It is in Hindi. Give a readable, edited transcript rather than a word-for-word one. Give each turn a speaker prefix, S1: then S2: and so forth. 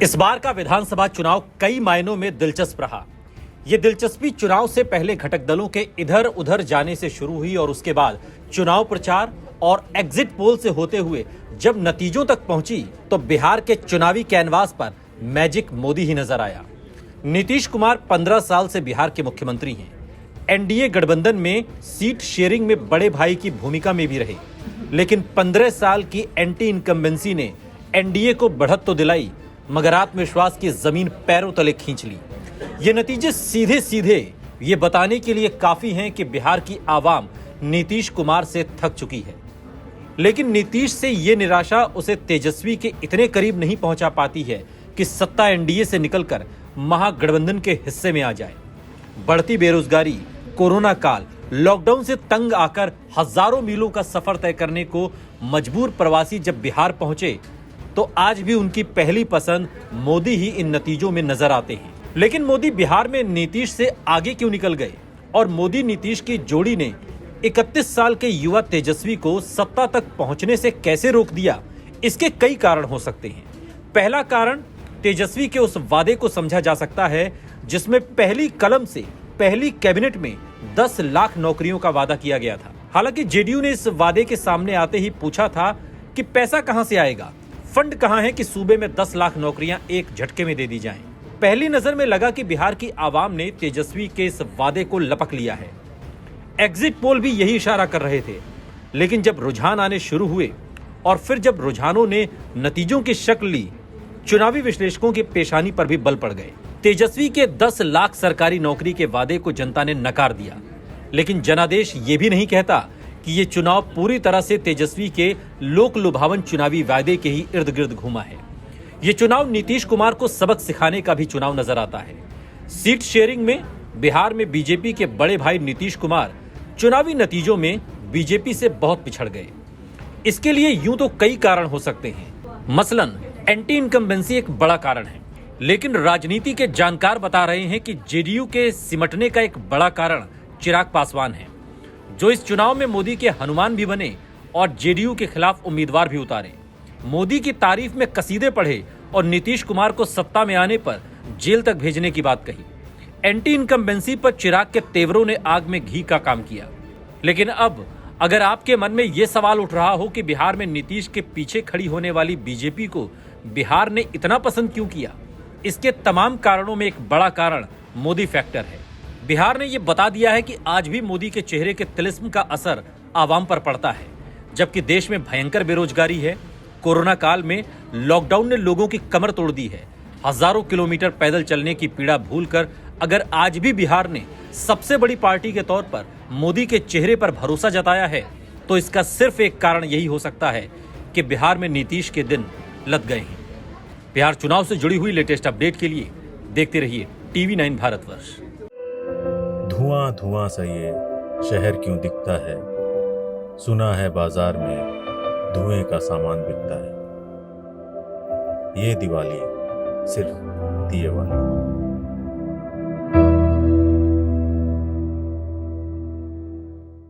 S1: इस बार का विधानसभा चुनाव कई मायनों में दिलचस्प रहा। ये दिलचस्पी चुनाव से पहले घटक दलों के इधर उधर जाने से शुरू हुई और उसके बाद चुनाव प्रचार और एग्जिट पोल से होते हुए जब नतीजों तक पहुंची तो बिहार के चुनावी कैनवास पर मैजिक मोदी ही नजर आया। नीतीश कुमार 15 साल से बिहार के मुख्यमंत्री हैं। एनडीए गठबंधन में सीट शेयरिंग में बड़े भाई की भूमिका में भी रहे, लेकिन 15 साल की एंटी इनकम्बेंसी ने एनडीए को बढ़त तो दिलाई मगर आत्मविश्वास की जमीन पैरों तले खींच ली। ये नतीजे सीधे सीधे ये बताने के लिए काफी हैं कि बिहार की आवाम नीतीश कुमार से थक चुकी है। लेकिन नीतीश से ये निराशा उसे तेजस्वी के इतने करीब नहीं पहुंचा पाती है कि सत्ता एनडीए से निकलकर महागठबंधन के हिस्से में आ जाए। बढ़ती बेरोजगारी, कोरोना काल, लॉकडाउन से तंग आकर हजारों मीलों का सफर तय करने को मजबूर प्रवासी जब बिहार पहुंचे तो आज भी उनकी पहली पसंद मोदी ही इन नतीजों में नजर आते हैं। लेकिन मोदी बिहार में नीतीश से आगे क्यों निकल गए और मोदी नीतीश की जोड़ी ने 31 साल के युवा तेजस्वी को सत्ता तक पहुंचने से कैसे रोक दिया? इसके कई कारण हो सकते हैं। पहला कारण तेजस्वी के उस वादे को समझा जा सकता है जिसमें पहली कलम से पहली कैबिनेट में 10 लाख नौकरियों का वादा किया गया था। हालांकि जेडीयू ने इस वादे के सामने आते ही पूछा था कि पैसा कहां से आएगा, फंड कहां है कि सूबे में 10 लाख नौकरियां एक झटके में दे दी जाएं। पहली नजर में लगा कि बिहार की आवाम ने तेजस्वी के इस वादे को लपक लिया है। एग्जिट पोल भी यही इशारा कर रहे थे। लेकिन जब रुझान आने शुरू हुए और फिर जब रुझानों ने नतीजों की शक्ल ली, चुनावी विश्लेषकों की पेशानी पर भी बल पड़ गए। तेजस्वी के 10 लाख सरकारी नौकरी के वादे को जनता ने नकार दिया। लेकिन जनादेश ये भी नहीं कहता कि ये चुनाव पूरी तरह से तेजस्वी के लोक लुभावन चुनावी वादे के ही इर्द गिर्द घूमा है। ये चुनाव नीतीश कुमार को सबक सिखाने का भी चुनाव नजर आता है। सीट शेयरिंग में बिहार में बीजेपी के बड़े भाई नीतीश कुमार चुनावी नतीजों में बीजेपी से बहुत पिछड़ गए। इसके लिए यूं तो कई कारण हो सकते हैं। मसलन एंटी इनकम्बेंसी एक बड़ा कारण है, लेकिन राजनीति के जानकार बता रहे हैं कि जेडीयू के सिमटने का एक बड़ा कारण चिराग पासवान है, जो इस चुनाव में मोदी के हनुमान भी बने और जेडीयू के खिलाफ उम्मीदवार भी उतारे। मोदी की तारीफ में कसीदे पढ़े और नीतीश कुमार को सत्ता में आने पर जेल तक भेजने की बात कही। एंटी इनकम्बेंसी पर चिराग के तेवरों ने आग में घी का काम किया। लेकिन अब अगर आपके मन में यह सवाल उठ रहा हो कि बिहार में नीतीश के पीछे खड़ी होने वाली बीजेपी को बिहार ने इतना पसंद क्यों किया, इसके तमाम कारणों में एक बड़ा कारण मोदी फैक्टर है। बिहार ने यह बता दिया है कि आज भी मोदी के चेहरे के तिलिस्म का असर आवाम पर पड़ता है। जबकि देश में भयंकर बेरोजगारी है, कोरोना काल में लॉकडाउन ने लोगों की कमर तोड़ दी है। हजारों किलोमीटर पैदल चलने की पीड़ा भूलकर अगर आज भी बिहार ने सबसे बड़ी पार्टी के तौर पर मोदी के चेहरे पर भरोसा जताया है तो इसका सिर्फ एक कारण यही हो सकता है कि बिहार में नीतीश के दिन लग गए हैं। बिहार चुनाव से जुड़ी हुई लेटेस्ट अपडेट के लिए देखते रहिए TV9 भारतवर्ष।
S2: धुआं धुआं सा ये शहर क्यों दिखता है, सुना है बाजार में धुएं का सामान बिकता है। ये दिवाली सिर्फ दिए वाली।